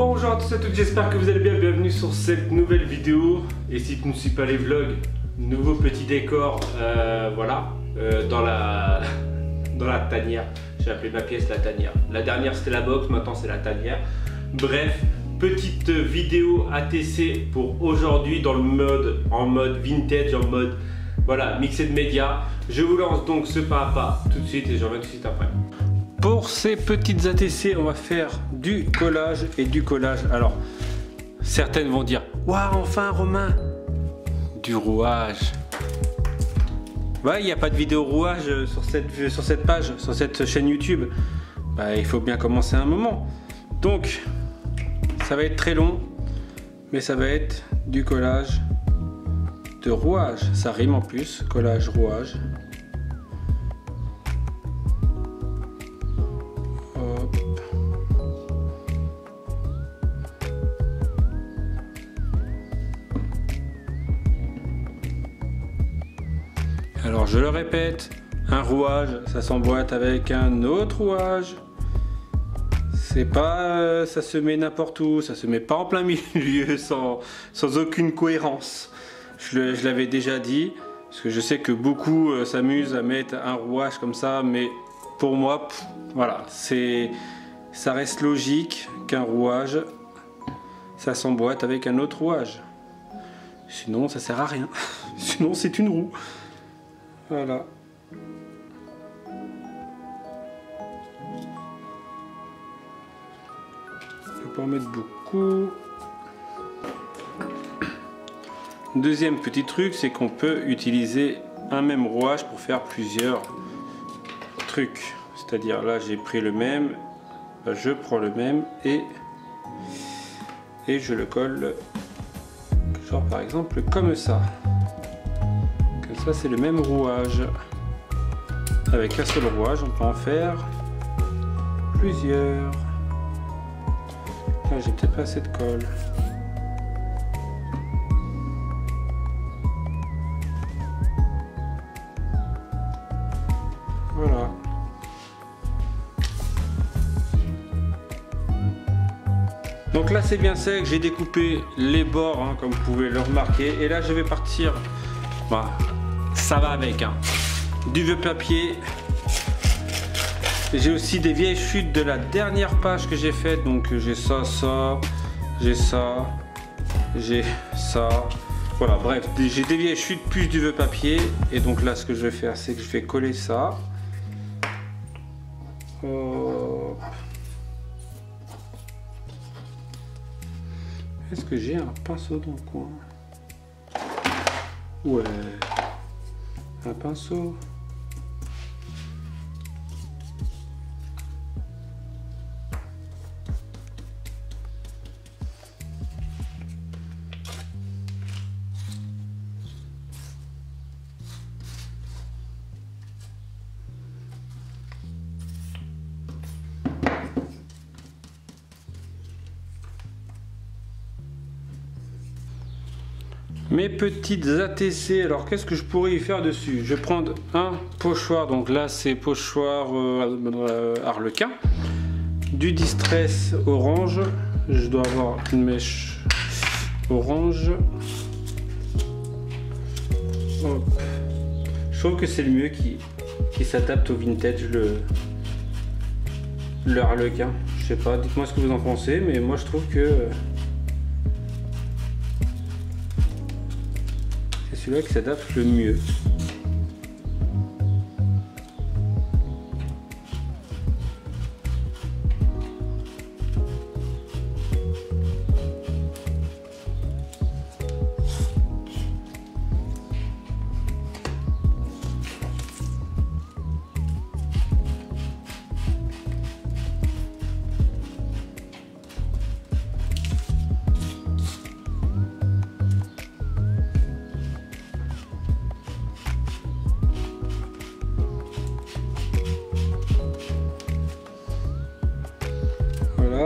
Bonjour à tous et à toutes, j'espère que vous allez bien, bienvenue sur cette nouvelle vidéo. Et si tu ne suis pas les vlogs, nouveau petit décor, voilà, dans la tanière. J'ai appelé ma pièce la tanière. La dernière c'était la box, maintenant c'est la tanière. Bref, petite vidéo ATC pour aujourd'hui dans le mode, en mode vintage, en mode, voilà, mixé de médias. Je vous lance donc ce pas à pas tout de suite et je reviens tout de suite après. Pour ces petites ATC, on va faire du collage et du collage. Alors, certaines vont dire waouh, enfin Romain, du rouage. Ouais, il n'y a pas de vidéo rouage sur cette page, sur cette chaîne YouTube. Bah, il faut bien commencer à un moment. Donc, ça va être très long, mais ça va être du collage de rouage. Ça rime en plus, collage, rouage. Alors je le répète, un rouage, ça s'emboîte avec un autre rouage. C'est pas, ça se met n'importe où, ça se met pas en plein milieu sans aucune cohérence. Je l'avais déjà dit, parce que je sais que beaucoup s'amusent à mettre un rouage comme ça, mais pour moi, voilà, ça reste logique qu'un rouage, ça s'emboîte avec un autre rouage. Sinon, ça sert à rien. Sinon, c'est une roue. Voilà. Je peux en mettre beaucoup. Deuxième petit truc, c'est qu'on peut utiliser un même rouage pour faire plusieurs trucs. C'est-à-dire là, j'ai pris le même, là, je prends le même et je le colle, genre par exemple comme ça. Ça c'est le même rouage. Avec un seul rouage on peut en faire plusieurs. J'ai peut-être pas assez de colle. Voilà. Donc là c'est bien sec, j'ai découpé les bords hein, comme vous pouvez le remarquer. Et là je vais partir. Voilà. Ça va avec hein. Du vieux papier. J'ai aussi des vieilles chutes de la dernière page que j'ai faite. Donc j'ai ça, j'ai ça, j'ai ça. Voilà, bref, j'ai des vieilles chutes plus du vieux papier. Et donc là, ce que je vais faire, c'est que je vais coller ça. Est-ce que j'ai un pinceau dans le coin? Ouais. Un pinceau. Mes petites ATC, alors qu'est-ce que je pourrais y faire dessus? Je vais prendre un pochoir, donc là c'est pochoir Harlequin, du Distress orange, je dois avoir une mèche orange. Hop. Je trouve que c'est le mieux qui s'adapte au vintage, le Harlequin. Je sais pas, dites-moi ce que vous en pensez, mais moi je trouve que celui-là qui s'adapte le mieux.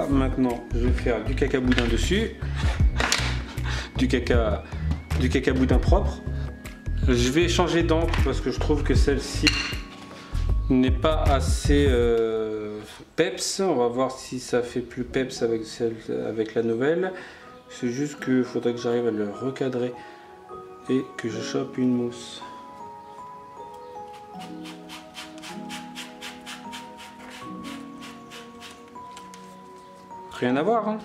Maintenant je vais faire du caca boudin dessus, du caca boudin propre. Je vais changer d'encre parce que je trouve que celle-ci n'est pas assez peps. On va voir si ça fait plus peps avec la nouvelle. C'est juste qu'il faudrait que j'arrive à le recadrer et que je chope une mousse. Rien à voir, hein.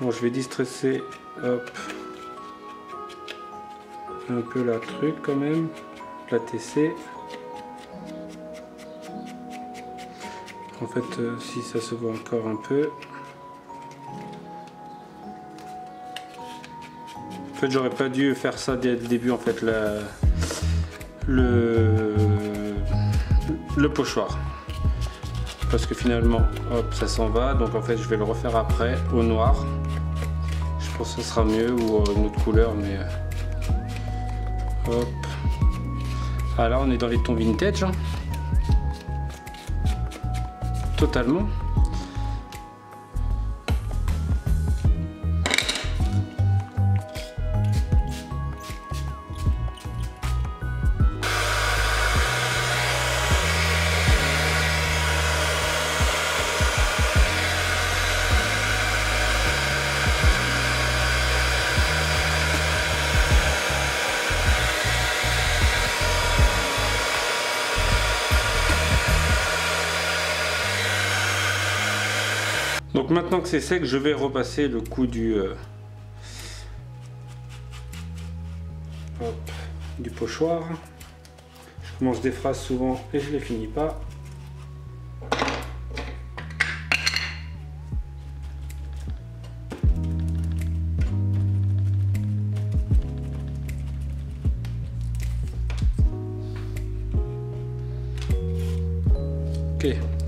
Bon, je vais distresser, hop, un peu la truc quand même, la TC. En fait, si ça se voit encore un peu. En fait, j'aurais pas dû faire ça dès le début, en fait, le pochoir. Parce que finalement, hop, ça s'en va. Donc en fait, je vais le refaire après, au noir. Je pense que ce sera mieux, ou une autre couleur, mais... hop. Ah là, on est dans les tons vintage. Hein. Totalement. Donc maintenant que c'est sec, je vais repasser le coup du pochoir. Je commence des phrases souvent et je les finis pas. Ok,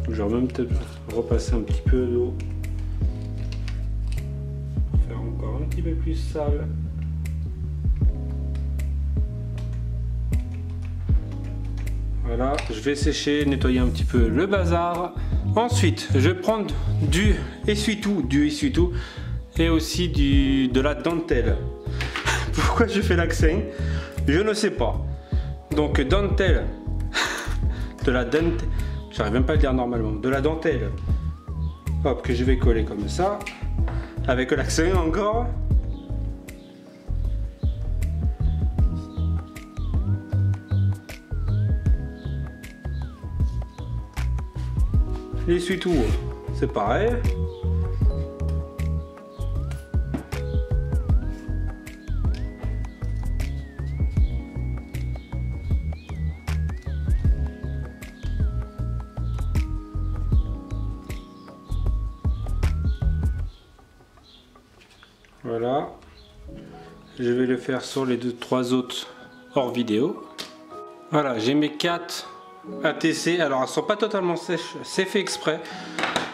je vais même peut-être repasser un petit peu d'eau. Faire encore un petit peu plus sale. Voilà, je vais sécher, nettoyer un petit peu le bazar. Ensuite, je vais prendre du essuie-tout, et aussi de la dentelle. Pourquoi je fais l'accent? Je ne sais pas. Donc dentelle, de la dentelle. J'arrive même pas à le dire normalement. De la dentelle, hop, que je vais coller comme ça, avec l'accent encore. L'essuie-tout, c'est pareil. Voilà, je vais le faire sur les 2-3 autres hors vidéo. Voilà, j'ai mes 4 ATC. Alors elles sont pas totalement sèches, c'est fait exprès.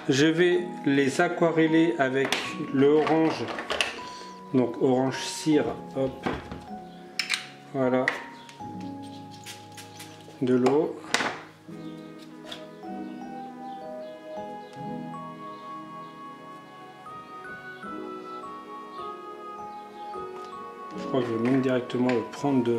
Je vais les aquareller avec le orange, donc orange cire, hop, voilà, de l'eau. Je crois que je vais même directement le prendre de...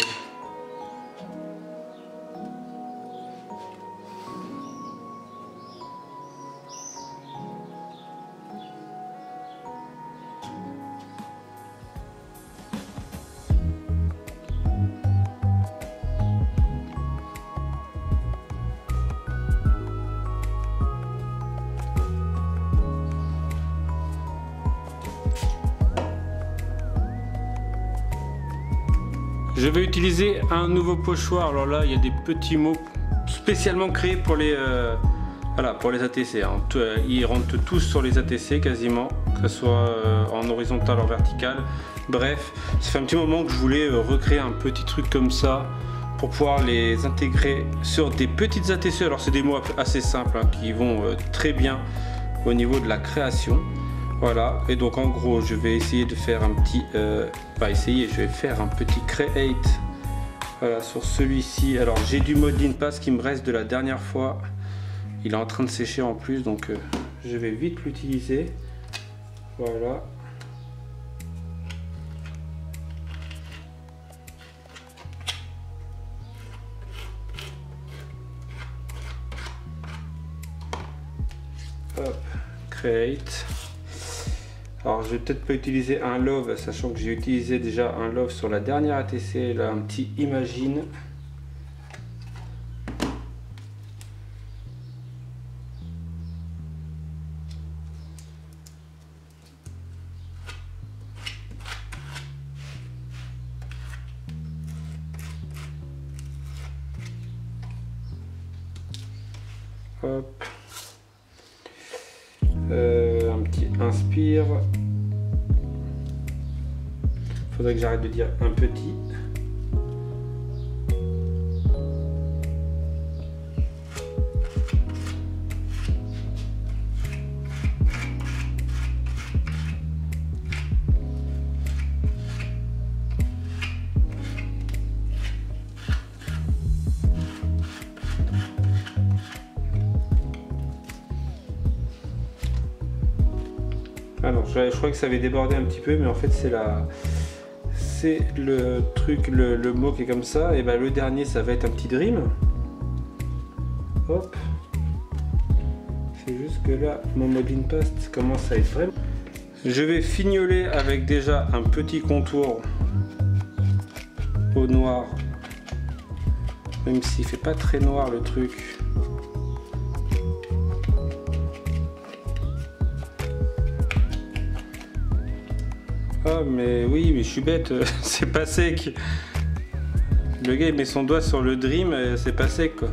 Je vais utiliser un nouveau pochoir. Alors là, il y a des petits mots spécialement créés pour les, voilà, pour les ATC. Hein. Ils rentrent tous sur les ATC quasiment, que ce soit en horizontal ou en vertical. Bref, ça fait un petit moment que je voulais recréer un petit truc comme ça pour pouvoir les intégrer sur des petites ATC. Alors c'est des mots assez simples hein, qui vont très bien au niveau de la création. Voilà, et donc en gros je vais essayer de faire un petit, je vais faire un petit create, voilà, sur celui-ci. Alors j'ai du Modeling Pass qui me reste de la dernière fois, il est en train de sécher en plus, donc je vais vite l'utiliser. Voilà, Hop, create. Alors je vais peut-être pas utiliser un love, sachant que j'ai utilisé déjà un love sur la dernière ATC, là un petit imagine. Hop. Un petit inspire. Faudrait que j'arrête de dire un petit. Ah non, je crois que ça avait débordé un petit peu, mais en fait c'est le truc, le mot qui est comme ça. Et ben le dernier, ça va être un petit dream. Hop. C'est juste que là, mon modeling paste commence à être vraiment. Je vais fignoler avec déjà un petit contour au noir, même s'il fait pas très noir le truc. Ah mais oui, mais je suis bête, c'est pas sec. Le gars il met son doigt sur le dream, c'est pas sec quoi.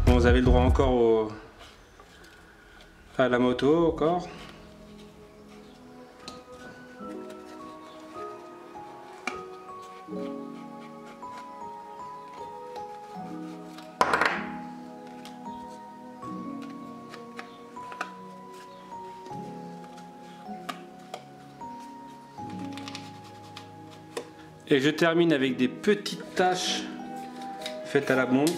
Bon, vous avez le droit encore à la moto encore. Et je termine avec des petites taches faites à la bombe.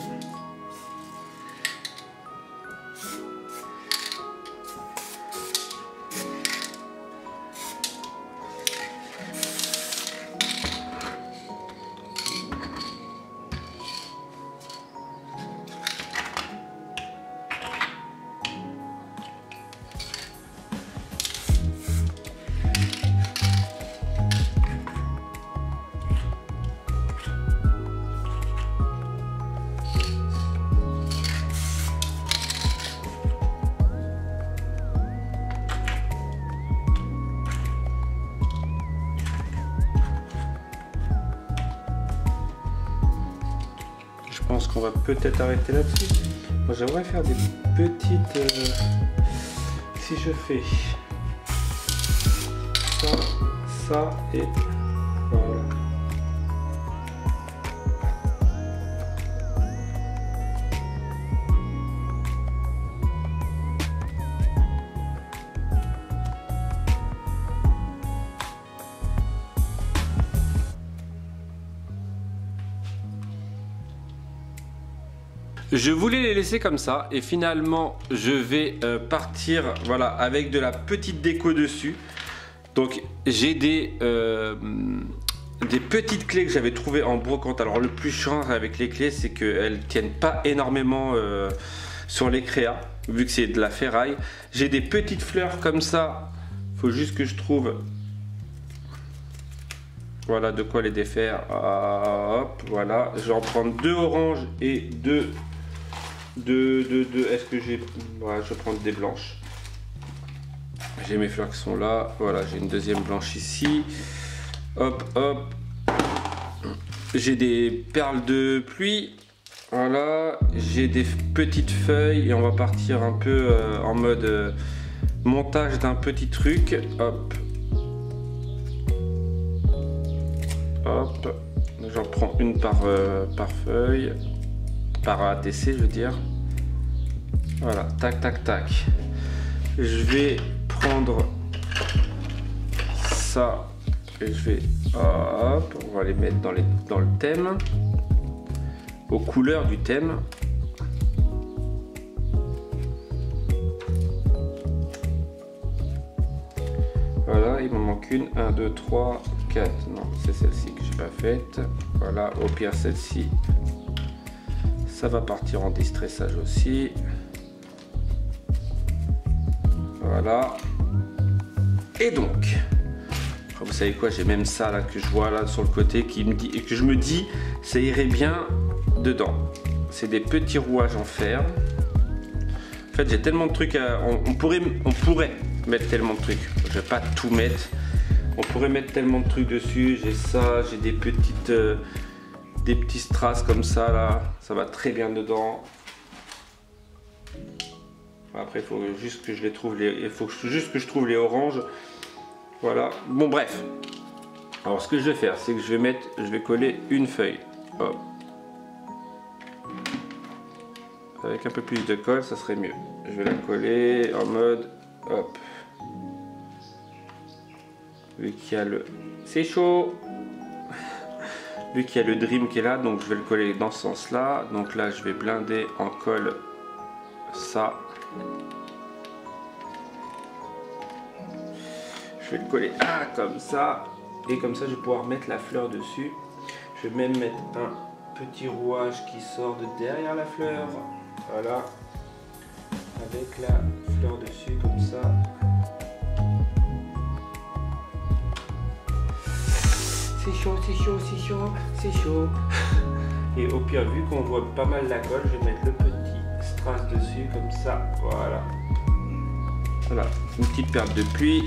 Je pense qu'on va peut-être arrêter là-dessus. Moi j'aimerais faire des petites... si je fais ça, ça et voilà. Je voulais les laisser comme ça et finalement je vais partir voilà, avec de la petite déco dessus. Donc j'ai des petites clés que j'avais trouvées en brocante. Alors le plus chiant avec les clés, c'est qu'elles tiennent pas énormément sur les créas, vu que c'est de la ferraille. J'ai des petites fleurs comme ça, faut juste que je trouve voilà de quoi les défaire. Hop, voilà, je vais en prendre deux oranges et deux est-ce que j'ai... Voilà, je vais prendre des blanches. J'ai mes fleurs qui sont là. Voilà, j'ai une deuxième blanche ici. Hop, hop. J'ai des perles de pluie. Voilà, j'ai des petites feuilles et on va partir un peu en mode montage d'un petit truc. Hop. Hop. J'en prends une par feuille. Par ATC je veux dire. Voilà, tac tac tac. Je vais prendre ça et je vais hop, on va les mettre dans le thème, aux couleurs du thème. Voilà, il m'en manque une, 1, 2, 3, 4. Non, c'est celle-ci que j'ai pas faite. Voilà, au pire celle-ci. Ça va partir en distressage aussi. Voilà. Et donc, vous savez quoi, j'ai même ça là que je vois là sur le côté qui me dit, et que je me dis, ça irait bien dedans. C'est des petits rouages en fer. En fait, j'ai tellement de trucs à... On pourrait mettre tellement de trucs. Je vais pas tout mettre. On pourrait mettre tellement de trucs dessus. J'ai ça, j'ai des petits strass comme ça là. Ça va très bien dedans. Après, il faut juste que je les trouve. Il faut juste que je trouve les oranges. Voilà. Bon, bref. Alors, ce que je vais faire, c'est que je vais coller une feuille. Hop. Avec un peu plus de colle, ça serait mieux. Je vais la coller en mode, hop. Vu qu'il y a le... C'est chaud. Vu qu'il y a le Dream qui est là, donc je vais le coller dans ce sens-là. Donc là, je vais blinder en colle ça. Je vais le coller comme ça. Et comme ça, je vais pouvoir mettre la fleur dessus. Je vais même mettre un petit rouage qui sort de derrière la fleur. Voilà. Avec la fleur dessus, comme ça. C'est chaud, c'est chaud, c'est chaud, c'est chaud. Et au pire, vu qu'on voit pas mal la colle, je vais mettre le petit strass dessus, comme ça. Voilà. Voilà, une petite perle de pluie.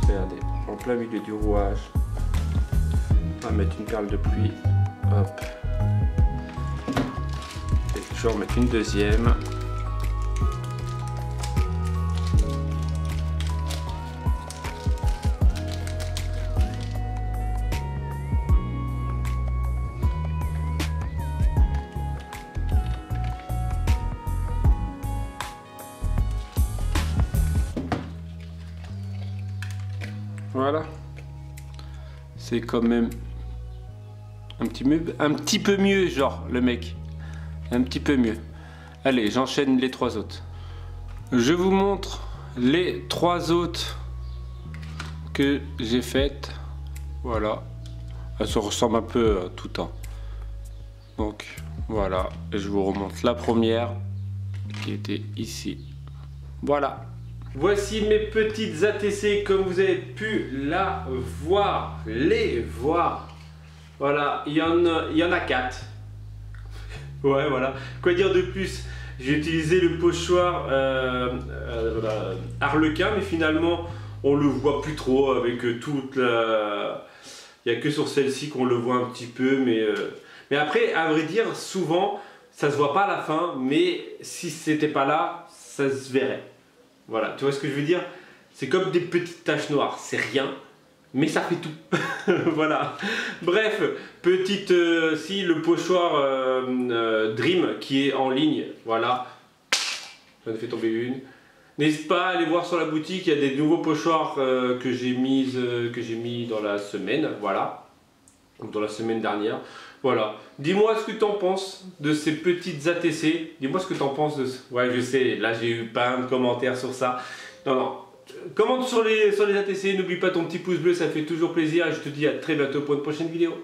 Regardez, en plein milieu du rouage. On va mettre une perle de pluie. Hop. Et je vais en mettre une deuxième. Voilà, c'est quand même un petit peu mieux, genre le mec, un petit peu mieux. Allez, j'enchaîne les trois autres. Je vous montre les trois autres que j'ai faites. Voilà, elles se ressemblent un peu à tout temps. Donc voilà, et je vous remonte la première qui était ici. Voilà. Voici mes petites ATC comme vous avez pu les voir. Voilà, il y en a 4. Ouais, voilà. Quoi dire de plus? J'ai utilisé le pochoir Harlequin, mais finalement on le voit plus trop avec toute la... Il n'y a que sur celle-ci qu'on le voit un petit peu, mais après, à vrai dire, souvent ça se voit pas à la fin, mais si c'était pas là, ça se verrait. Voilà, tu vois ce que je veux dire? C'est comme des petites taches noires, c'est rien, mais ça fait tout. Voilà. Bref, petite, si le pochoir Dream qui est en ligne, voilà. J'en ai fait tomber une. N'hésite pas à aller voir sur la boutique, il y a des nouveaux pochoirs que j'ai mis dans la semaine, voilà. Donc dans la semaine dernière. Voilà. Dis-moi ce que tu en penses de ces petites ATC. Dis-moi ce que tu en penses de... Ouais, je sais, là j'ai eu plein de commentaires sur ça. Non, non. Commente sur les ATC. N'oublie pas ton petit pouce bleu, ça fait toujours plaisir. Et je te dis à très bientôt pour une prochaine vidéo.